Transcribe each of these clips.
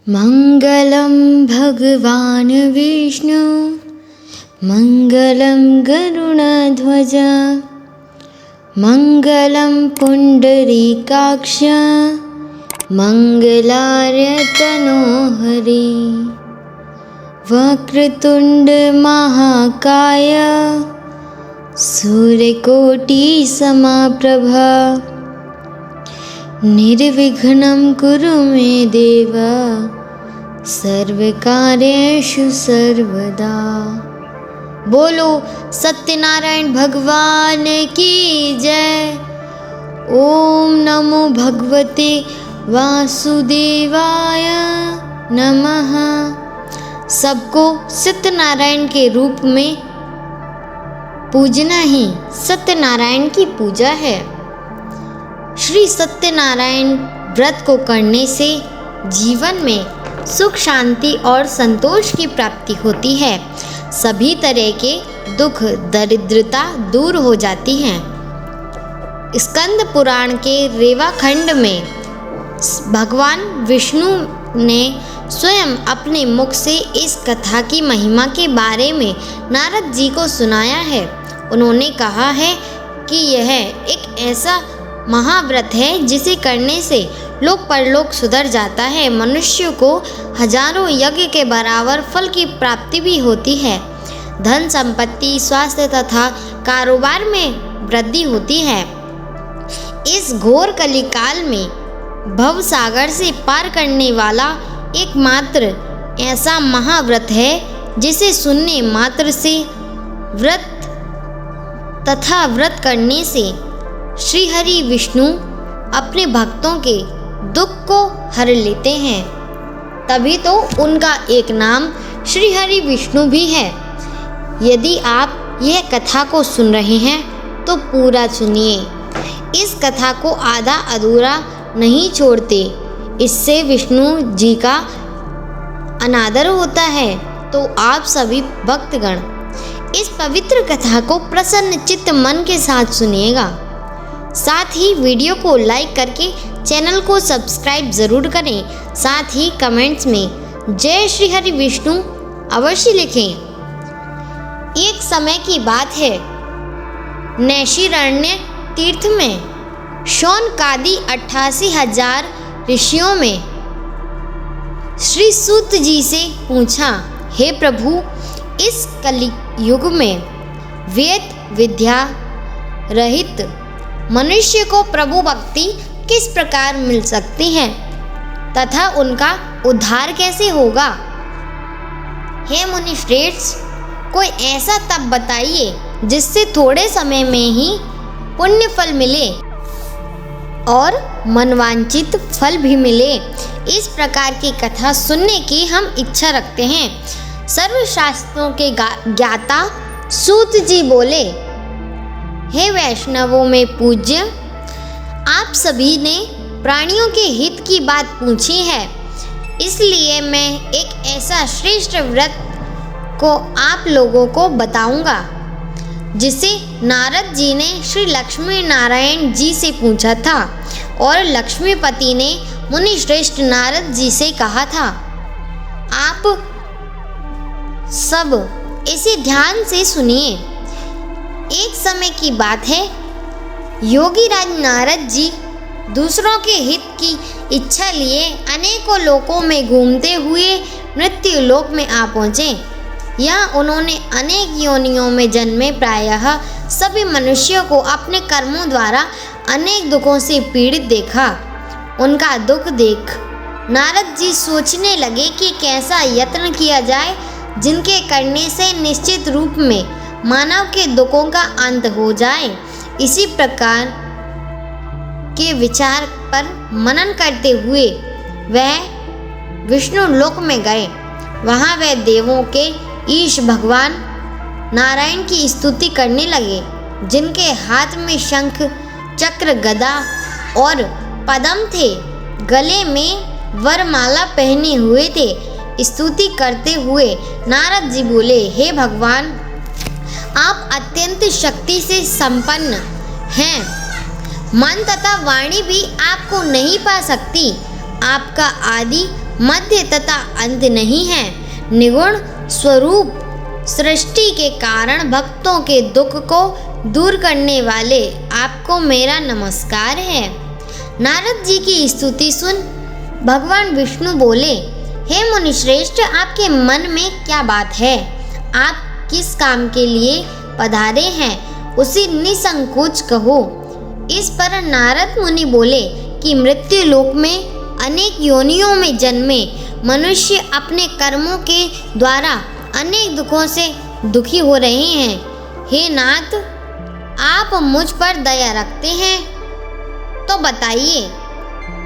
मङ्गलं भगवान् विष्णु मङ्गलं गरुडध्वज मङ्गलं पुण्डरीकाक्ष मङ्गलार्यतनो हरि। वक्रतुण्ड महाकाय सूर्यकोटिसमप्रभा निर्विघ्नं कुरु मे देव सर्वकार्येषु सर्वदा। बोलो सत्यनारायण भगवान की जय। ओम नमो भगवते वासुदेवाय नमः। सबको सत्यनारायण के रूप में पूजना ही सत्यनारायण की पूजा है। श्री सत्यनारायण व्रत को करने से जीवन में सुख शांति और संतोष की प्राप्ति होती है। सभी तरह के दुख दरिद्रता दूर हो जाती हैं। स्कंद पुराण के रेवा खंड में भगवान विष्णु ने स्वयं अपने मुख से इस कथा की महिमा के बारे में नारद जी को सुनाया है। उन्होंने कहा है कि यह एक ऐसा महाव्रत है जिसे करने से लोक परलोक सुधर जाता है। मनुष्य को हजारों यज्ञ के बराबर फल की प्राप्ति भी होती है। धन संपत्ति स्वास्थ्य तथा कारोबार में वृद्धि होती है। इस घोर कलिकाल में भव सागर से पार करने वाला एकमात्र ऐसा महाव्रत है जिसे सुनने मात्र से व्रत तथा व्रत करने से श्री हरि विष्णु अपने भक्तों के दुख को हर लेते हैं। तभी तो उनका एक नाम श्री हरि विष्णु भी है। यदि आप यह कथा को सुन रहे हैं तो पूरा सुनिए। इस कथा को आधा अधूरा नहीं छोड़ते, इससे विष्णु जी का अनादर होता है। तो आप सभी भक्तगण इस पवित्र कथा को प्रसन्न चित्त मन के साथ सुनिएगा। साथ ही वीडियो को लाइक करके चैनल को सब्सक्राइब ज़रूर करें। साथ ही कमेंट्स में जय श्री हरि विष्णु अवश्य लिखें। एक समय की बात है, नैशिरण्य तीर्थ में शौनकादि 88,000 ऋषियों में श्री सूत जी से पूछा, हे प्रभु, इस कलियुग में वेद विद्या रहित मनुष्य को प्रभु भक्ति किस प्रकार मिल सकती है तथा उनका उद्धार कैसे होगा। हे मुनि श्रेष्ठ, कोई ऐसा तप बताइए जिससे थोड़े समय में ही पुण्य फल मिले और मनवांचित फल भी मिले। इस प्रकार की कथा सुनने की हम इच्छा रखते हैं। सर्वशास्त्रों के ज्ञाता सूत जी बोले, हे वैष्णवों में पूज्य, आप सभी ने प्राणियों के हित की बात पूछी है, इसलिए मैं एक ऐसा श्रेष्ठ व्रत को आप लोगों को बताऊंगा जिसे नारद जी ने श्री लक्ष्मी नारायण जी से पूछा था और लक्ष्मीपति ने मुनि श्रेष्ठ नारद जी से कहा था। आप सब इसे ध्यान से सुनिए। एक समय की बात है, योगीराज नारद जी दूसरों के हित की इच्छा लिए अनेकों लोकों में घूमते हुए मृत्यु लोक में आ पहुँचे। यहाँ उन्होंने अनेक योनियों में जन्मे प्रायः सभी मनुष्यों को अपने कर्मों द्वारा अनेक दुखों से पीड़ित देखा। उनका दुख देख नारद जी सोचने लगे कि कैसा यत्न किया जाए जिनके करने से निश्चित रूप में मानव के दुखों का अंत हो जाए। इसी प्रकार के विचार पर मनन करते हुए वह विष्णु लोक में गए। वहाँ वह देवों के ईश भगवान नारायण की स्तुति करने लगे, जिनके हाथ में शंख चक्र गदा और पद्म थे, गले में वरमाला पहने हुए थे। स्तुति करते हुए नारद जी बोले, हे भगवान, आप अत्यंत शक्ति से संपन्न हैं। मन तथा वाणी भी आपको नहीं पा सकती। आपका आदि मध्य तथा अंत नहीं है। निगुण स्वरूप सृष्टि के कारण भक्तों के दुख को दूर करने वाले आपको मेरा नमस्कार है। नारद जी की स्तुति सुन भगवान विष्णु बोले, हे मुनिश्रेष्ठ, आपके मन में क्या बात है? आप किस काम के लिए पधारे हैं, उसे निसंकोच कहो। इस पर नारद मुनि बोले कि मृत्यु लोक में अनेक योनियों में जन्मे मनुष्य अपने कर्मों के द्वारा अनेक दुखों से दुखी हो रहे हैं। हे नाथ, आप मुझ पर दया रखते हैं तो बताइए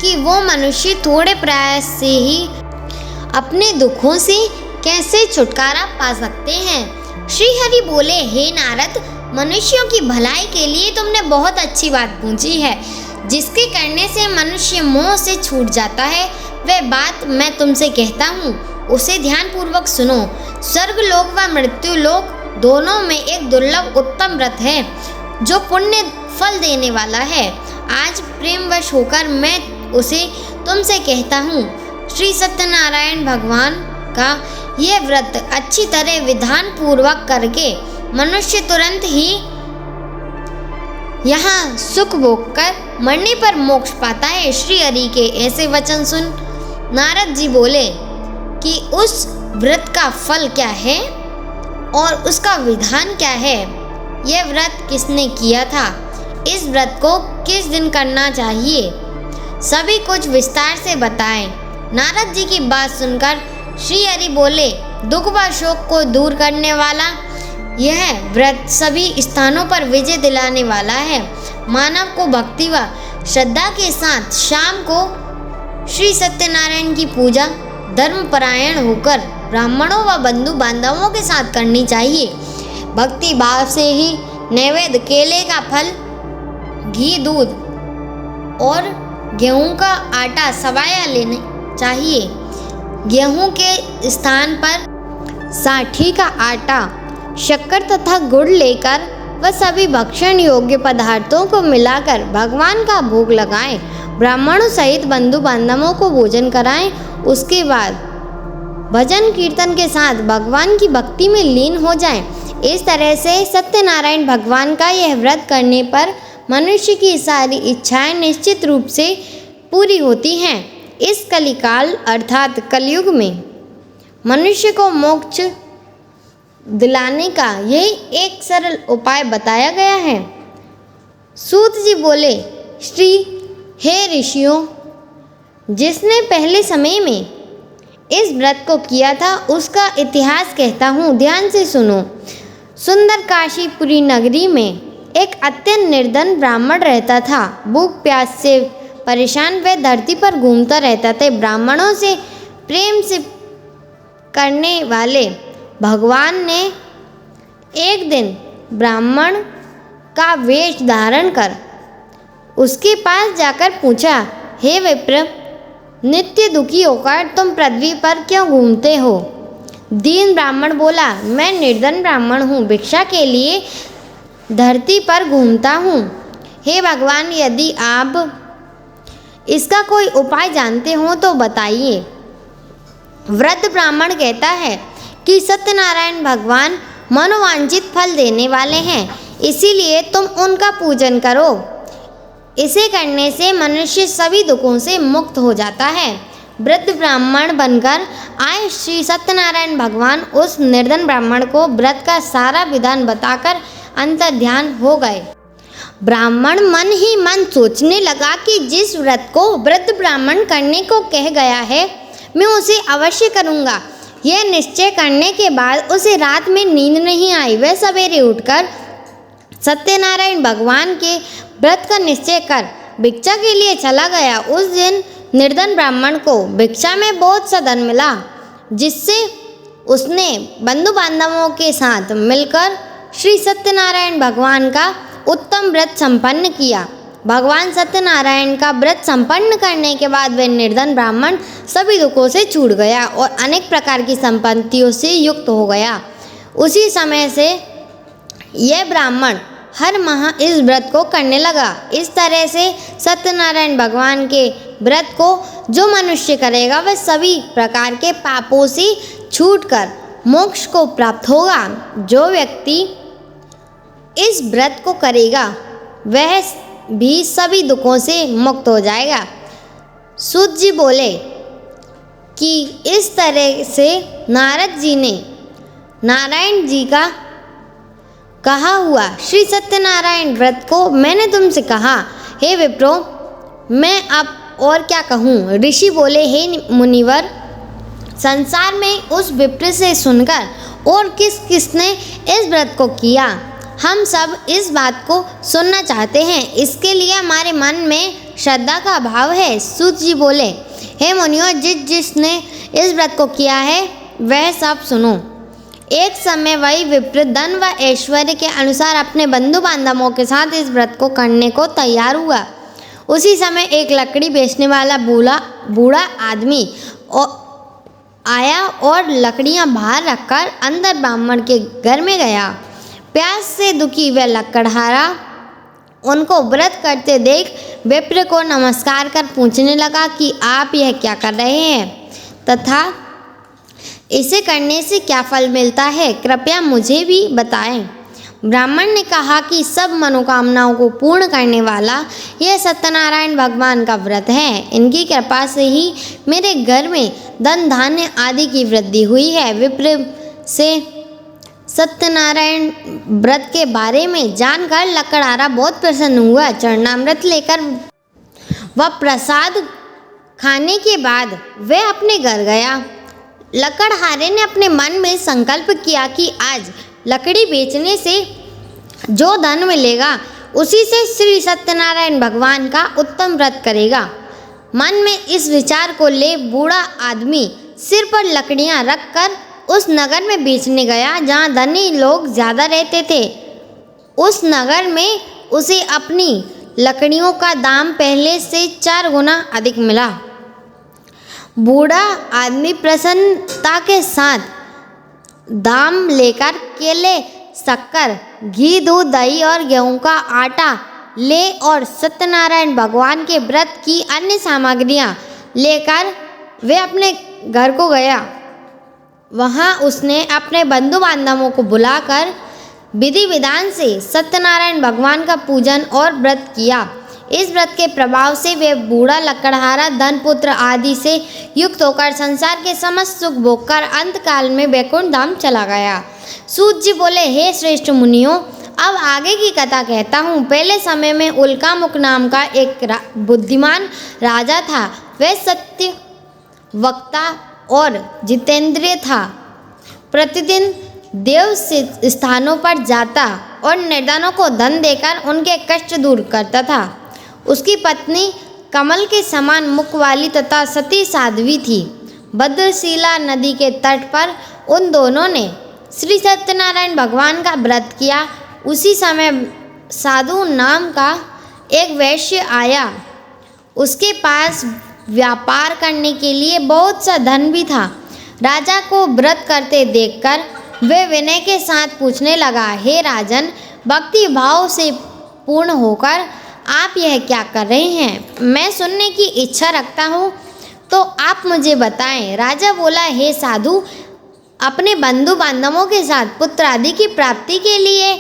कि वो मनुष्य थोड़े प्रयास से ही अपने दुखों से कैसे छुटकारा पा सकते हैं। श्री हरि बोले, हे नारद, मनुष्यों की भलाई के लिए तुमने बहुत अच्छी बात पूछी है। जिसके करने से मनुष्य मोह से छूट जाता है, वह बात मैं तुमसे कहता हूँ, उसे ध्यानपूर्वक सुनो। स्वर्गलोक व मृत्यु लोक दोनों में एक दुर्लभ उत्तम व्रत है जो पुण्य फल देने वाला है। आज प्रेमवश होकर मैं उसे तुमसे कहता हूँ। श्री सत्यनारायण भगवान का यह व्रत अच्छी तरह विधान पूर्वक करके मनुष्य तुरंत ही यहाँ सुख भोग कर मरने पर मोक्ष पाता है। श्री हरि के ऐसे वचन सुन नारद जी बोले कि उस व्रत का फल क्या है और उसका विधान क्या है? यह व्रत किसने किया था? इस व्रत को किस दिन करना चाहिए? सभी कुछ विस्तार से बताएं। नारद जी की बात सुनकर श्री हरि बोले, दुख व शोक को दूर करने वाला यह व्रत सभी स्थानों पर विजय दिलाने वाला है। मानव को भक्ति व श्रद्धा के साथ शाम को श्री सत्यनारायण की पूजा धर्मपरायण होकर ब्राह्मणों व बंधु बांधवों के साथ करनी चाहिए। भक्ति भाव से ही नैवेद्य केले का फल, घी, दूध और गेहूं का आटा सवाया लेने चाहिए। गेहूं के स्थान पर साठी का आटा, शक्कर तथा गुड़ लेकर वह सभी भक्षण योग्य पदार्थों को मिलाकर भगवान का भोग लगाएं। ब्राह्मणों सहित बंधु बांधवों को भोजन कराएं। उसके बाद भजन कीर्तन के साथ भगवान की भक्ति में लीन हो जाएं। इस तरह से सत्यनारायण भगवान का यह व्रत करने पर मनुष्य की सारी इच्छाएं निश्चित रूप से पूरी होती हैं। इस कलिकाल अर्थात कलयुग में मनुष्य को मोक्ष दिलाने का यही एक सरल उपाय बताया गया है। सूत जी बोले, श्री हे ऋषियों, जिसने पहले समय में इस व्रत को किया था उसका इतिहास कहता हूँ, ध्यान से सुनो। सुंदर काशीपुरी नगरी में एक अत्यंत निर्धन ब्राह्मण रहता था। भूख प्यास से परेशान वह धरती पर घूमता रहता था। ब्राह्मणों से प्रेम से करने वाले भगवान ने एक दिन ब्राह्मण का वेश धारण कर उसके पास जाकर पूछा, हे विप्र, नित्य दुखी होकर तुम पृथ्वी पर क्यों घूमते हो? दीन ब्राह्मण बोला, मैं निर्धन ब्राह्मण हूँ, भिक्षा के लिए धरती पर घूमता हूँ। हे भगवान, यदि आप इसका कोई उपाय जानते हो तो बताइए। वृद्ध ब्राह्मण कहता है कि सत्यनारायण भगवान मनोवांछित फल देने वाले हैं, इसीलिए तुम उनका पूजन करो। इसे करने से मनुष्य सभी दुखों से मुक्त हो जाता है। वृद्ध ब्राह्मण बनकर आए श्री सत्यनारायण भगवान उस निर्धन ब्राह्मण को व्रत का सारा विधान बताकर अंतर्ध्यान हो गए। ब्राह्मण मन ही मन सोचने लगा कि जिस व्रत को वृद्ध ब्राह्मण करने को कह गया है, मैं उसे अवश्य करूँगा। यह निश्चय करने के बाद उसे रात में नींद नहीं आई। वह सवेरे उठकर सत्यनारायण भगवान के व्रत का निश्चय कर भिक्षा के लिए चला गया। उस दिन निर्धन ब्राह्मण को भिक्षा में बहुत सा धन मिला, जिससे उसने बंधु बांधवों के साथ मिलकर श्री सत्यनारायण भगवान का उत्तम व्रत संपन्न किया। भगवान सत्यनारायण का व्रत संपन्न करने के बाद वह निर्धन ब्राह्मण सभी दुखों से छूट गया और अनेक प्रकार की संपत्तियों से युक्त हो गया। उसी समय से यह ब्राह्मण हर माह इस व्रत को करने लगा। इस तरह से सत्यनारायण भगवान के व्रत को जो मनुष्य करेगा वह सभी प्रकार के पापों से छूटकर मोक्ष को प्राप्त होगा। जो व्यक्ति इस व्रत को करेगा वह भी सभी दुखों से मुक्त हो जाएगा। सूत जी बोले कि इस तरह से नारद जी ने नारायण जी का कहा हुआ श्री सत्यनारायण व्रत को मैंने तुमसे कहा, हे विप्रो मैं अब और क्या कहूँ। ऋषि बोले, हे मुनिवर, संसार में उस विप्र से सुनकर और किस किसने इस व्रत को किया, हम सब इस बात को सुनना चाहते हैं। इसके लिए हमारे मन में श्रद्धा का अभाव है। सूत जी बोले, हे मुनियों, जिसने इस व्रत को किया है वह सब सुनो। एक समय वही विप्र धन व ऐश्वर्य के अनुसार अपने बंधु बांधवों के साथ इस व्रत को करने को तैयार हुआ। उसी समय एक लकड़ी बेचने वाला बूढ़ा आदमी आया और लकड़ियां बाहर रखकर अंदर ब्राह्मण के घर में गया। प्यास से दुखी वह लकड़हारा उनको व्रत करते देख विप्र को नमस्कार कर पूछने लगा कि आप यह क्या कर रहे हैं तथा इसे करने से क्या फल मिलता है, कृपया मुझे भी बताएं। ब्राह्मण ने कहा कि सब मनोकामनाओं को पूर्ण करने वाला यह सत्यनारायण भगवान का व्रत है। इनकी कृपा से ही मेरे घर में धन धान्य आदि की वृद्धि हुई है। विप्र से सत्यनारायण व्रत के बारे में जानकर लकड़हारा बहुत प्रसन्न हुआ। चरणामृत लेकर वह प्रसाद खाने के बाद वह अपने घर गया। लकड़हारे ने अपने मन में संकल्प किया कि आज लकड़ी बेचने से जो धन मिलेगा उसी से श्री सत्यनारायण भगवान का उत्तम व्रत करेगा। मन में इस विचार को ले बूढ़ा आदमी सिर पर लकड़ियां रखकर उस नगर में बेचने गया जहां धनी लोग ज़्यादा रहते थे। उस नगर में उसे अपनी लकड़ियों का दाम पहले से 4 गुना अधिक मिला। बूढ़ा आदमी प्रसन्नता के साथ दाम लेकर केले, शक्कर, घी, दूध, दही और गेहूं का आटा ले और सत्यनारायण भगवान के व्रत की अन्य सामग्रियां लेकर वे अपने घर को गया। वहां उसने अपने बंधु बांधवों को बुलाकर विधि विधान से सत्यनारायण भगवान का पूजन और व्रत किया। इस व्रत के प्रभाव से वे बूढ़ा लकड़हारा धन पुत्र आदि से युक्त होकर संसार के समस्त सुख भोगकर अंत काल में वैकुंठ धाम चला गया। सूत जी बोले, हे श्रेष्ठ मुनियों, अब आगे की कथा कहता हूँ। पहले समय में उल्कामुख नाम का एक बुद्धिमान राजा था। वह सत्य वक्ता और जितेंद्रिय था। प्रतिदिन देव स्थानों पर जाता और निर्धनों को धन देकर उनके कष्ट दूर करता था। उसकी पत्नी कमल के समान मुख वाली तथा सती साध्वी थी। भद्रशिला नदी के तट पर उन दोनों ने श्री सत्यनारायण भगवान का व्रत किया। उसी समय साधु नाम का एक वैश्य आया। उसके पास व्यापार करने के लिए बहुत सा धन भी था। राजा को व्रत करते देखकर वे विनय के साथ पूछने लगा, हे राजन, भक्ति भाव से पूर्ण होकर आप यह क्या कर रहे हैं? मैं सुनने की इच्छा रखता हूँ, तो आप मुझे बताएं। राजा बोला, हे साधु, अपने बंधु बांधवों के साथ पुत्र आदि की प्राप्ति के लिए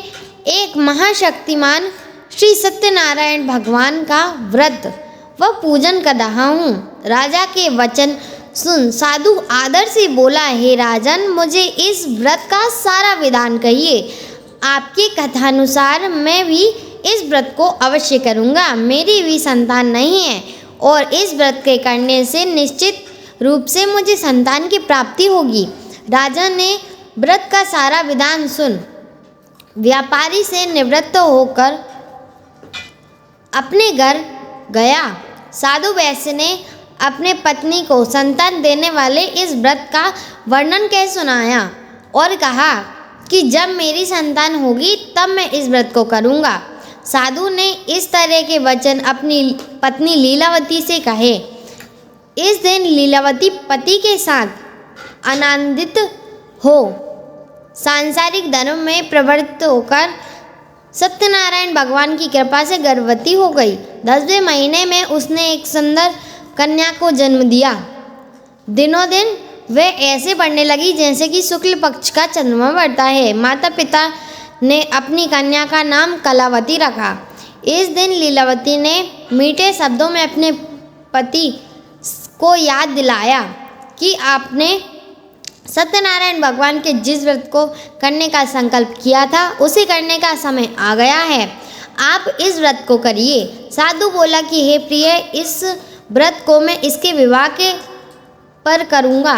एक महाशक्तिमान श्री सत्यनारायण भगवान का व्रत व पूजन कर रहा हूँ। राजा के वचन सुन साधु आदर से बोला, हे राजन, मुझे इस व्रत का सारा विधान कहिए। आपके कथानुसार मैं भी इस व्रत को अवश्य करूँगा। मेरी भी संतान नहीं है और इस व्रत के करने से निश्चित रूप से मुझे संतान की प्राप्ति होगी। राजा ने व्रत का सारा विधान सुन व्यापारी से निवृत्त होकर अपने घर गया। साधु वैश्य ने अपने पत्नी को संतान देने वाले इस व्रत का वर्णन कह सुनाया और कहा कि जब मेरी संतान होगी तब मैं इस व्रत को करूँगा। साधु ने इस तरह के वचन अपनी पत्नी लीलावती से कहे। इस दिन लीलावती पति के साथ आनंदित हो सांसारिक धर्म में प्रवृत्त होकर सत्यनारायण भगवान की कृपा से गर्भवती हो गई। 10वें महीने में उसने एक सुंदर कन्या को जन्म दिया। दिनों दिन वह ऐसे बढ़ने लगी जैसे कि शुक्ल पक्ष का चंद्रमा बढ़ता है। माता पिता ने अपनी कन्या का नाम कलावती रखा। इस दिन लीलावती ने मीठे शब्दों में अपने पति को याद दिलाया कि आपने सत्यनारायण भगवान के जिस व्रत को करने का संकल्प किया था उसे करने का समय आ गया है, आप इस व्रत को करिए। साधु बोला कि हे प्रिय, इस व्रत को मैं इसके विवाह के पर करूँगा।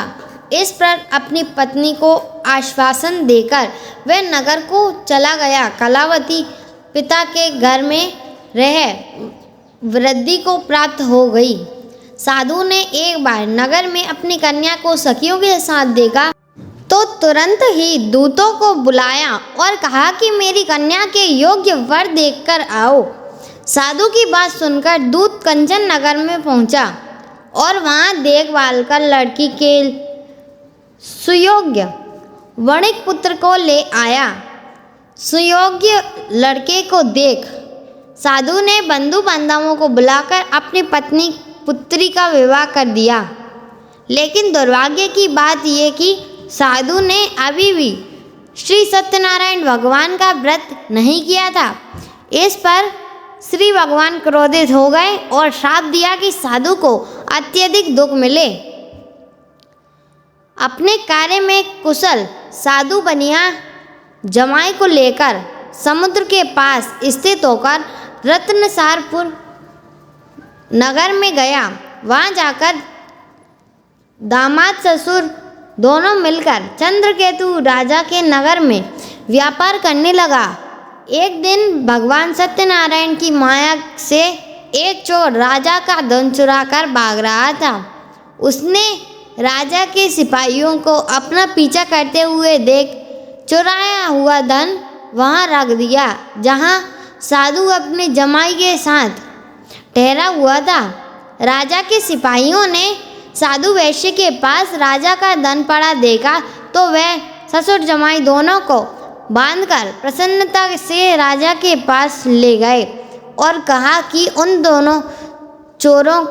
इस पर अपनी पत्नी को आश्वासन देकर वह नगर को चला गया। कलावती पिता के घर में रह वृद्धि को प्राप्त हो गई। साधु ने एक बार नगर में अपनी कन्या को सखियों के साथ देखा तो तुरंत ही दूतों को बुलाया और कहा कि मेरी कन्या के योग्य वर देखकर आओ। साधु की बात सुनकर दूत कंचन नगर में पहुंचा और वहां देखभाल कर लड़की के सुयोग्य वणिक पुत्र को ले आया। सुयोग्य लड़के को देख साधु ने बंधु बांधवों को बुलाकर अपनी पत्नी पुत्री का विवाह कर दिया। लेकिन दुर्भाग्य की बात यह कि साधु ने अभी भी श्री सत्यनारायण भगवान का व्रत नहीं किया था। इस पर श्री भगवान क्रोधित हो गए और श्राप दिया कि साधु को अत्यधिक दुख मिले। अपने कार्य में कुशल साधु बनिया जमाई को लेकर समुद्र के पास स्थित होकर रत्नसारपुर नगर में गया। वहां जाकर दामाद ससुर दोनों मिलकर चंद्रकेतु राजा के नगर में व्यापार करने लगा। एक दिन भगवान सत्यनारायण की माया से एक चोर राजा का धन चुराकर भाग रहा था। उसने राजा के सिपाहियों को अपना पीछा करते हुए देख चुराया हुआ धन वहां रख दिया जहां साधु अपने जमाई के साथ ठहरा हुआ था। राजा के सिपाहियों ने साधु वैश्य के पास राजा का धन पड़ा देखा तो वह ससुर जमाई दोनों को बांधकर प्रसन्नता से राजा के पास ले गए और कहा कि उन दोनों चोरों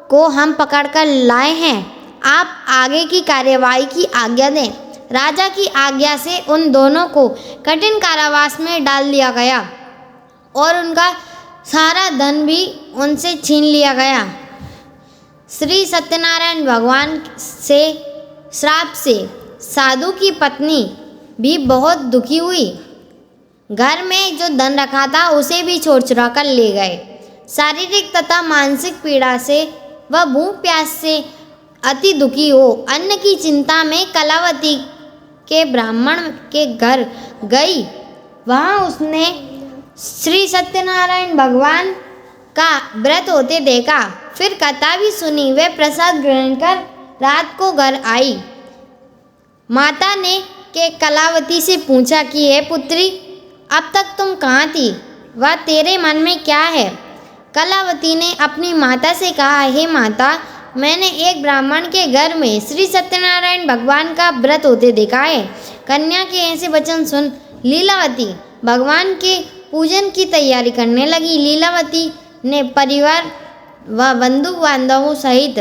को हम पकड़कर लाए हैं, आप आगे की कार्यवाही की आज्ञा दें। राजा की आज्ञा से उन दोनों को कठिन कारावास में डाल दिया गया और उनका सारा धन भी उनसे छीन लिया गया। श्री सत्यनारायण भगवान से श्राप से साधु की पत्नी भी बहुत दुखी हुई। घर में जो धन रखा था उसे भी चोर चुरा कर ले गए। शारीरिक तथा मानसिक पीड़ा से वह भूख प्यास से अति दुखी हो अन्न की चिंता में कलावती के ब्राह्मण के घर गई। वहाँ उसने श्री सत्यनारायण भगवान का व्रत होते देखा। फिर कथा भी सुनी। वे प्रसाद ग्रहण कर रात को घर आई। माता ने के कलावती से पूछा कि हे पुत्री, अब तक तुम कहाँ थी? वह तेरे मन में क्या है? कलावती ने अपनी माता से कहा, हे माता, मैंने एक ब्राह्मण के घर में श्री सत्यनारायण भगवान का व्रत होते देखा है। कन्या के ऐसे वचन सुन लीलावती भगवान के पूजन की तैयारी करने लगी। लीलावती ने परिवार व बंधु बांधवों सहित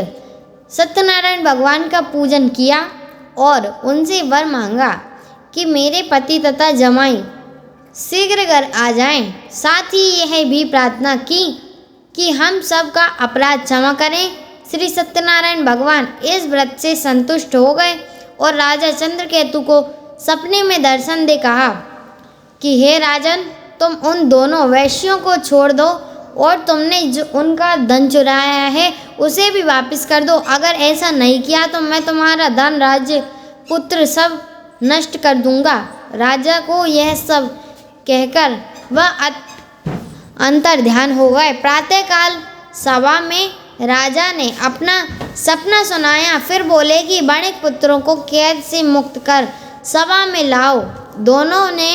सत्यनारायण भगवान का पूजन किया और उनसे वर मांगा कि मेरे पति तथा जमाई शीघ्र घर आ जाएं। साथ ही यह भी प्रार्थना की कि हम सब का अपराध क्षमा करें। श्री सत्यनारायण भगवान इस व्रत से संतुष्ट हो गए और राजा चंद्रकेतु को सपने में दर्शन दे कहा कि हे राजन, तुम उन दोनों वैश्यों को छोड़ दो और तुमने जो उनका धन चुराया है उसे भी वापस कर दो। अगर ऐसा नहीं किया तो मैं तुम्हारा धन, राज्य, पुत्र सब नष्ट कर दूंगा। राजा को यह सब कहकर वह अंतर ध्यान हो गए। प्रातःकाल सभा में राजा ने अपना सपना सुनाया। फिर बोले कि वणिक पुत्रों को कैद से मुक्त कर सभा में लाओ। दोनों ने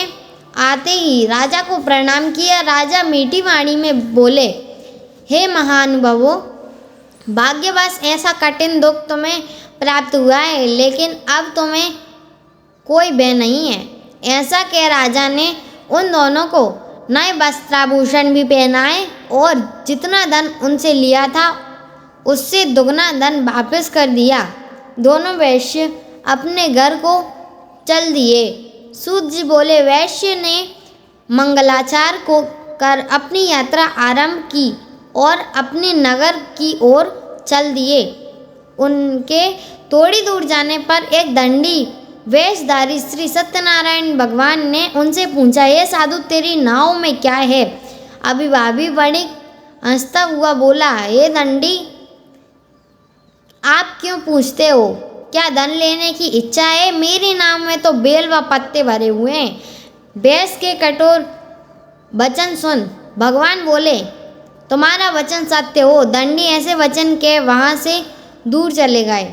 आते ही राजा को प्रणाम किया। राजा मीठी वाणी में बोले, हे महानुभावों, भाग्यवश ऐसा कठिन दुख तुम्हें प्राप्त हुआ है, लेकिन अब तुम्हें कोई भय नहीं है। ऐसा कह राजा ने उन दोनों को नए वस्त्राभूषण भी पहनाए और जितना धन उनसे लिया था उससे दुगना धन वापस कर दिया। दोनों वैश्य अपने घर को चल दिए। सूत जी बोले, वैश्य ने मंगलाचार को कर अपनी यात्रा आरंभ की और अपने नगर की ओर चल दिए। उनके थोड़ी दूर जाने पर एक दंडी वेशधारी श्री सत्यनारायण भगवान ने उनसे पूछा, ये साधु तेरी नाव में क्या है? अभिभावी वणिक हंसता हुआ बोला, ये दंडी आप क्यों पूछते हो? क्या धन लेने की इच्छा है? मेरी नाव में तो बेल व पत्ते भरे हुए हैं। बैस के कठोर वचन सुन। भगवान बोले, तुम्हारा वचन सत्य हो। दंडी ऐसे वचन के वहाँ से दूर चले गए।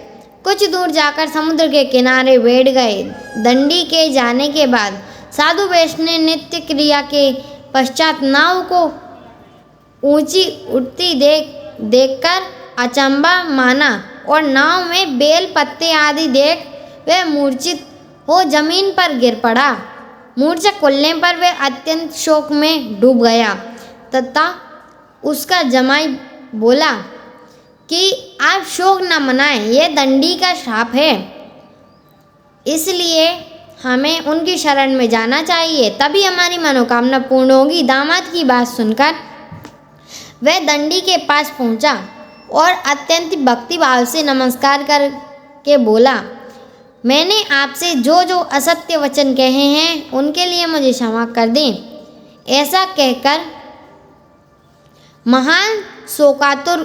कुछ दूर जाकर समुद्र के किनारे बैठ गए। दंडी के जाने के बाद साधु वैश्य ने नित्य क्रिया के पश्चात नाव को ऊंची उठती देखकर अचंभा माना और नाव में बेल पत्ते आदि देख वह मूर्छित हो जमीन पर गिर पड़ा। मूर्छा खुलने पर वह अत्यंत शोक में डूब गया तथा उसका जमाई बोला कि आप शोक न मनाएं, यह दंडी का श्राप है, इसलिए हमें उनकी शरण में जाना चाहिए, तभी हमारी मनोकामना पूर्ण होगी। दामाद की बात सुनकर वह दंडी के पास पहुंचा और अत्यंत भक्ति भाव से नमस्कार करके बोला, मैंने आपसे जो जो असत्य वचन कहे हैं उनके लिए मुझे क्षमा कर दें। ऐसा कहकर महान शोकातुर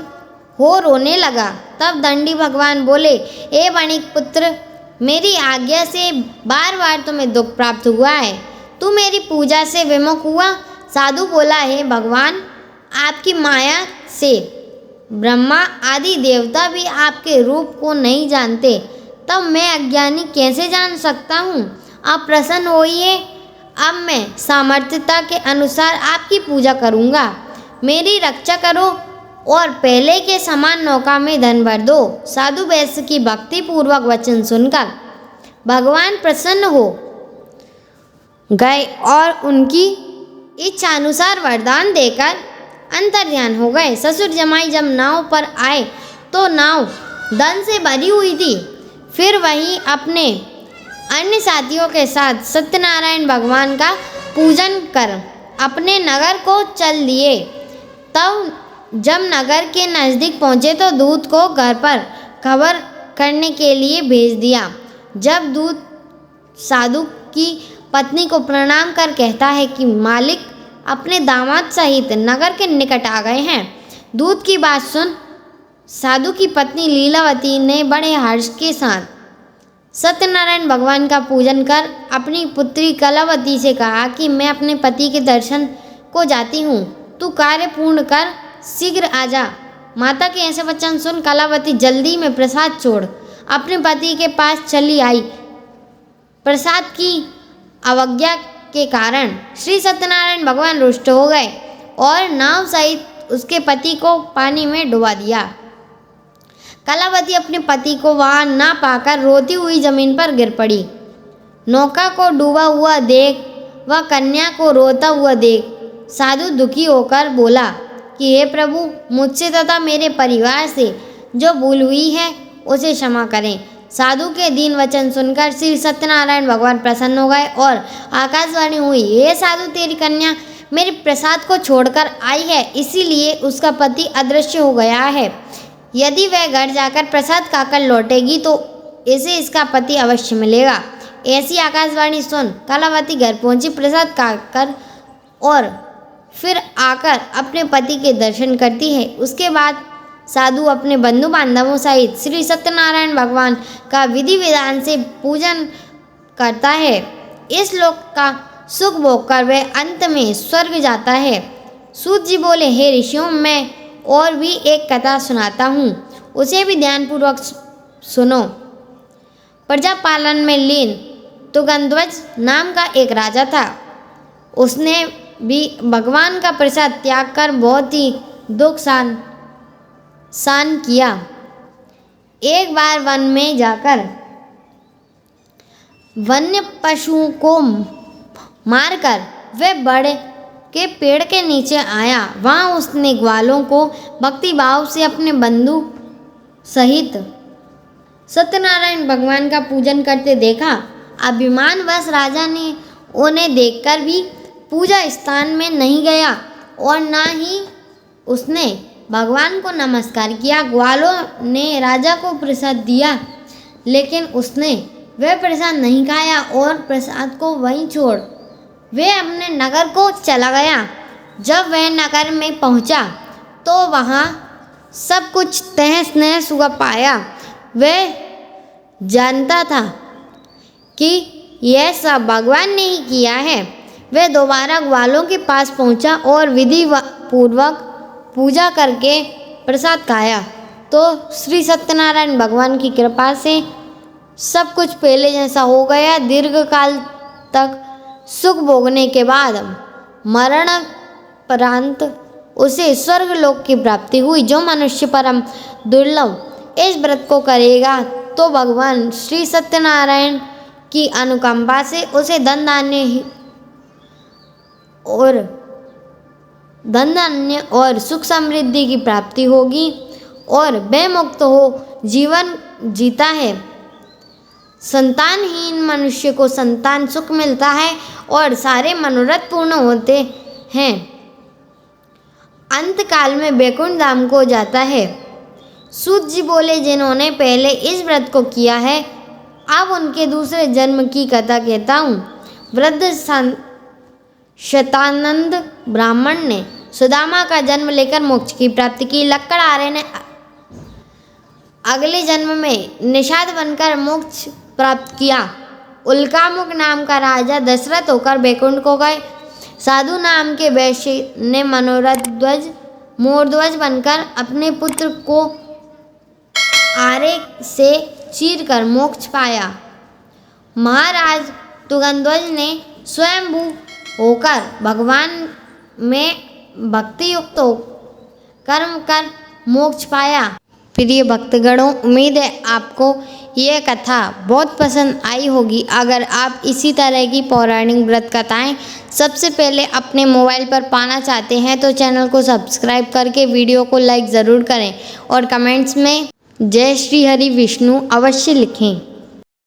हो रोने लगा। तब दंडी भगवान बोले, ए वणिक पुत्र, मेरी आज्ञा से बार बार तुम्हें दुख प्राप्त हुआ है, तू मेरी पूजा से विमुख हुआ। साधु बोला, हे भगवान, आपकी माया से ब्रह्मा आदि देवता भी आपके रूप को नहीं जानते, तब मैं अज्ञानी कैसे जान सकता हूँ? आप प्रसन्न होइए, अब मैं सामर्थ्यता के अनुसार आपकी पूजा करूँगा। मेरी रक्षा करो और पहले के समान नौका में धन भर दो। साधु वैश्य की भक्ति पूर्वक वचन सुनकर भगवान प्रसन्न हो गए और उनकी इच्छा अनुसार वरदान देकर अंतर्ध्यान हो गए। ससुर जमाई जब नाव पर आए तो नाव धन से भरी हुई थी। फिर वही अपने अन्य साथियों के साथ सत्यनारायण भगवान का पूजन कर अपने नगर को चल दिए। तब जब नगर के नज़दीक पहुँचे तो दूत को घर पर खबर करने के लिए भेज दिया। जब दूत साधु की पत्नी को प्रणाम कर कहता है कि मालिक अपने दामाद सहित नगर के निकट आ गए हैं। दूत की बात सुन साधु की पत्नी लीलावती ने बड़े हर्ष के साथ सत्यनारायण भगवान का पूजन कर अपनी पुत्री कलावती से कहा कि मैं अपने पति के दर्शन को जाती हूँ, तू कार्य पूर्ण कर शीघ्र आ जा। माता के ऐसे वचन सुन कलावती जल्दी में प्रसाद छोड़ अपने पति के पास चली आई। प्रसाद की अवज्ञा के कारण श्री सत्यनारायण भगवान रुष्ट हो गए और नाव सहित उसके पति को पानी में डुबा दिया। कलावती अपने पति को वहां ना पाकर रोती हुई जमीन पर गिर पड़ी। नौका को डूबा हुआ देख वह कन्या को रोता हुआ देख साधु दुखी होकर बोला कि हे प्रभु, मुझसे तथा मेरे परिवार से जो भूल हुई है उसे क्षमा करें। साधु के दीन वचन सुनकर श्री सत्यनारायण भगवान प्रसन्न हो गए और आकाशवाणी हुई, हे साधु, तेरी कन्या मेरे प्रसाद को छोड़कर आई है, इसीलिए उसका पति अदृश्य हो गया है। यदि वह घर जाकर प्रसाद खाकर लौटेगी तो इसे इसका पति अवश्य मिलेगा। ऐसी आकाशवाणी सुन कलावती घर पहुंची, प्रसाद खाकर और फिर आकर अपने पति के दर्शन करती है। उसके बाद साधु अपने बंधु बांधवों सहित श्री सत्यनारायण भगवान का विधि विधान से पूजन करता है। इस लोक का सुख भोग कर वह अंत में स्वर्ग जाता है। सूत जी बोले, हे ऋषियों, मैं और भी एक कथा सुनाता हूँ, उसे भी ध्यानपूर्वक सुनो। प्रजा पालन में लीन तुगंध्वज नाम का एक राजा था। उसने भी भगवान का प्रसाद त्याग कर बहुत ही दुख सहन किया। एक बार वन में जाकर वन्य पशुओं को मारकर वे बड़े के पेड़ के नीचे आया। वहाँ उसने ग्वालों को भक्ति भाव से अपने बंधु सहित सत्यनारायण भगवान का पूजन करते देखा। अभिमानवश राजा ने उन्हें देखकर भी पूजा स्थान में नहीं गया और न ही उसने भगवान को नमस्कार किया। ग्वालों ने राजा को प्रसाद दिया, लेकिन उसने वह प्रसाद नहीं खाया और प्रसाद को वहीं छोड़ वह अपने नगर को चला गया। जब वह नगर में पहुंचा तो वहां सब कुछ तहस नहस हुआ पाया। वह जानता था कि यह सब भगवान ने ही किया है। वह दोबारा ग्वालों के पास पहुंचा और विधि पूर्वक पूजा करके प्रसाद खाया तो श्री सत्यनारायण भगवान की कृपा से सब कुछ पहले जैसा हो गया। दीर्घ काल तक सुख भोगने के बाद मरणोपरांत उसे स्वर्गलोक की प्राप्ति हुई। जो मनुष्य परम दुर्लभ इस व्रत को करेगा तो भगवान श्री सत्यनारायण की अनुकंपा से उसे धन धान्य और सुख समृद्धि की प्राप्ति होगी और वह मुक्त हो जीवन जीता है। संतानहीन मनुष्य को संतान सुख मिलता है और सारे मनोरथ पूर्ण होते हैं। अंत काल में वैकुंठ धाम को जाता है। सूत जी बोले, जिन्होंने पहले इस व्रत को किया है, अब उनके दूसरे जन्म की कथा कहता हूँ। वृद्ध शतानंद ब्राह्मण ने सुदामा का जन्म लेकर मोक्ष की प्राप्ति की। लक्कड़ आर्य ने अगले जन्म में निषाद बनकर मोक्ष प्राप्त किया। उल्कामुख नाम का राजा दशरथ होकर वैकुंठ को गए। साधु नाम के वैश्य ने मनोरथ ध्वज मोरध्वज बनकर अपने पुत्र को आरे से चीरकर मोक्ष पाया। महाराज तुगंध्वज ने स्वयंभू होकर भगवान में भक्ति युक्त कर्म कर मोक्ष पाया। प्रिय भक्तगणों, उम्मीद है आपको यह कथा बहुत पसंद आई होगी। अगर आप इसी तरह की पौराणिक व्रत कथाएं सबसे पहले अपने मोबाइल पर पाना चाहते हैं तो चैनल को सब्सक्राइब करके वीडियो को लाइक ज़रूर करें और कमेंट्स में जय श्री हरि विष्णु अवश्य लिखें।